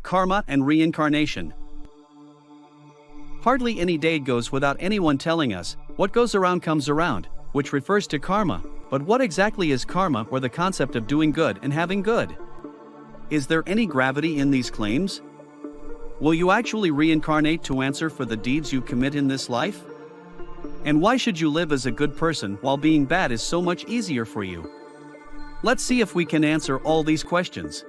Karma and reincarnation. Hardly any day goes without anyone telling us, what goes around comes around, which refers to karma. But what exactly is karma, or the concept of doing good and having good? Is there any gravity in these claims? Will you actually reincarnate to answer for the deeds you commit in this life? And why should you live as a good person while being bad is so much easier for you? Let's see if we can answer all these questions.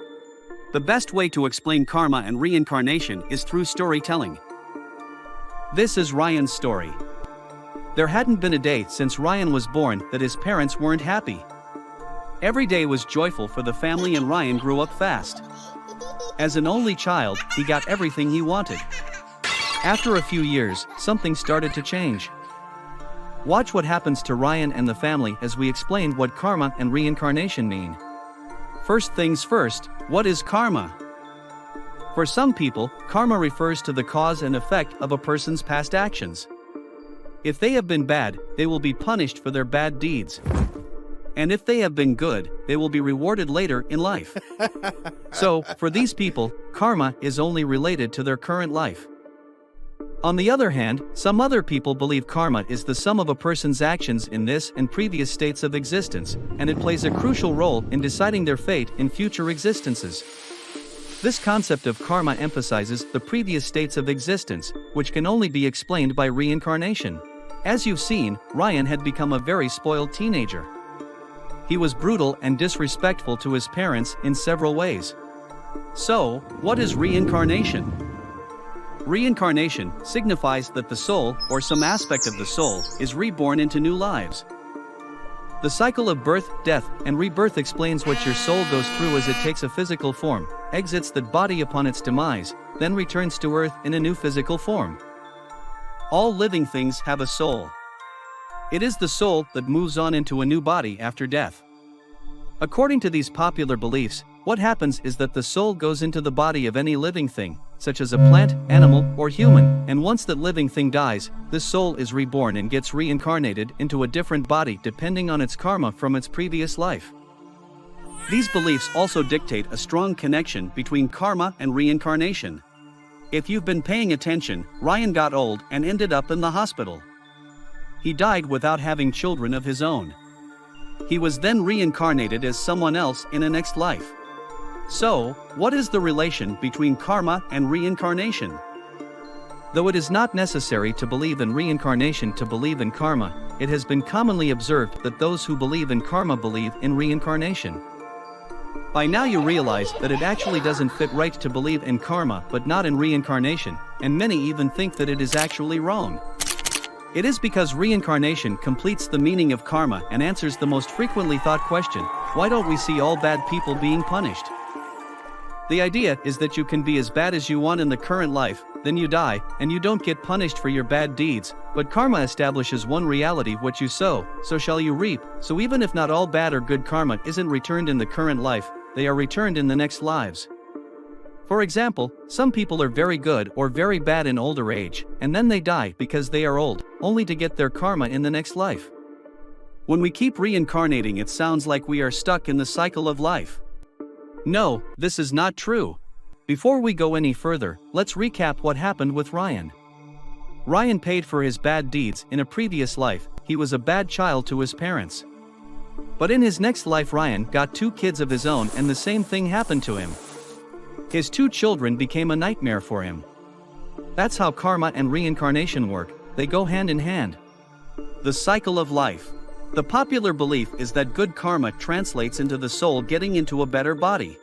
The best way to explain karma and reincarnation is through storytelling. This is Ryan's story. There hadn't been a day since Ryan was born that his parents weren't happy. Every day was joyful for the family and Ryan grew up fast. As an only child, he got everything he wanted. After a few years, something started to change. Watch what happens to Ryan and the family as we explain what karma and reincarnation mean. First things first, what is karma? For some people, karma refers to the cause and effect of a person's past actions. If they have been bad, they will be punished for their bad deeds. And if they have been good, they will be rewarded later in life. So, for these people, karma is only related to their current life. On the other hand, some other people believe karma is the sum of a person's actions in this and previous states of existence, and it plays a crucial role in deciding their fate in future existences. This concept of karma emphasizes the previous states of existence, which can only be explained by reincarnation. As you've seen, Ryan had become a very spoiled teenager. He was brutal and disrespectful to his parents in several ways. So, what is reincarnation? Reincarnation signifies that the soul, or some aspect of the soul, is reborn into new lives. The cycle of birth, death, and rebirth explains what your soul goes through as it takes a physical form, exits that body upon its demise, then returns to earth in a new physical form. All living things have a soul. It is the soul that moves on into a new body after death. According to these popular beliefs, what happens is that the soul goes into the body of any living thing, such as a plant, animal, or human, and once that living thing dies, this soul is reborn and gets reincarnated into a different body depending on its karma from its previous life. These beliefs also dictate a strong connection between karma and reincarnation. If you've been paying attention, Ryan got old and ended up in the hospital. He died without having children of his own. He was then reincarnated as someone else in a next life. So, what is the relation between karma and reincarnation? Though it is not necessary to believe in reincarnation to believe in karma, it has been commonly observed that those who believe in karma believe in reincarnation. By now you realize that it actually doesn't fit right to believe in karma but not in reincarnation, and many even think that it is actually wrong. It is because reincarnation completes the meaning of karma and answers the most frequently thought question, why don't we see all bad people being punished? The idea is that you can be as bad as you want in the current life, then you die, and you don't get punished for your bad deeds, but karma establishes one reality: what you sow, so shall you reap. So even if not all bad or good karma isn't returned in the current life, they are returned in the next lives. For example, some people are very good or very bad in older age, and then they die because they are old, only to get their karma in the next life. When we keep reincarnating, it sounds like we are stuck in the cycle of life. No, this is not true. Before we go any further, let's recap what happened with Ryan. Ryan paid for his bad deeds in a previous life. He was a bad child to his parents. But in his next life, Ryan got 2 kids of his own, and the same thing happened to him. His 2 children became a nightmare for him. That's how karma and reincarnation work, they go hand in hand. The cycle of life. The popular belief is that good karma translates into the soul getting into a better body.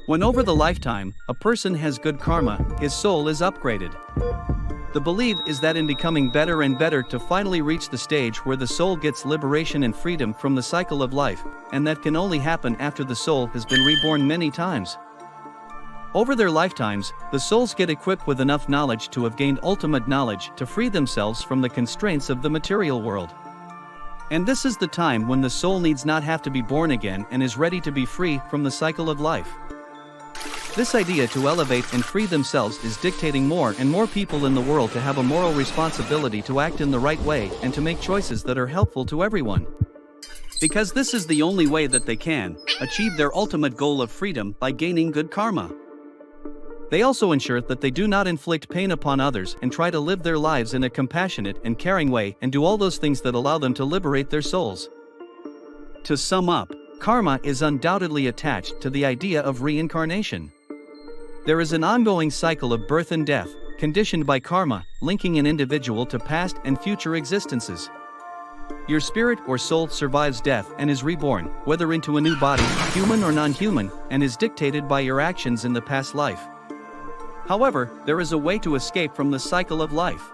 When over the lifetime, a person has good karma, his soul is upgraded. The belief is that in becoming better and better to finally reach the stage where the soul gets liberation and freedom from the cycle of life, and that can only happen after the soul has been reborn many times. Over their lifetimes, the souls get equipped with enough knowledge to have gained ultimate knowledge to free themselves from the constraints of the material world. And this is the time when the soul needs not have to be born again and is ready to be free from the cycle of life. This idea to elevate and free themselves is dictating more and more people in the world to have a moral responsibility to act in the right way and to make choices that are helpful to everyone. Because this is the only way that they can achieve their ultimate goal of freedom by gaining good karma. They also ensure that they do not inflict pain upon others and try to live their lives in a compassionate and caring way and do all those things that allow them to liberate their souls. To sum up, karma is undoubtedly attached to the idea of reincarnation. There is an ongoing cycle of birth and death, conditioned by karma, linking an individual to past and future existences. Your spirit or soul survives death and is reborn, whether into a new body, human or non-human, and is dictated by your actions in the past life. However, there is a way to escape from the cycle of life.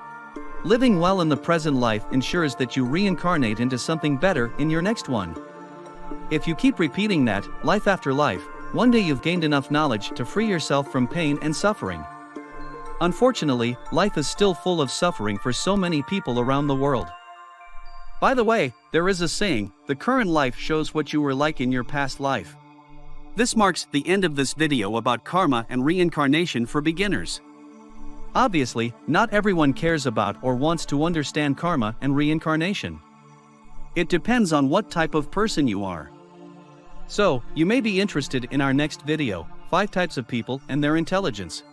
Living well in the present life ensures that you reincarnate into something better in your next one. If you keep repeating that, life after life, one day you've gained enough knowledge to free yourself from pain and suffering. Unfortunately, life is still full of suffering for so many people around the world. By the way, there is a saying, the current life shows what you were like in your past life. This marks the end of this video about karma and reincarnation for beginners. Obviously, not everyone cares about or wants to understand karma and reincarnation. It depends on what type of person you are. So, you may be interested in our next video, 5 types of people and their intelligence.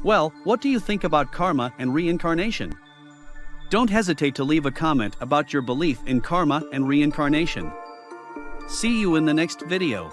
Well, what do you think about karma and reincarnation? Don't hesitate to leave a comment about your belief in karma and reincarnation. See you in the next video.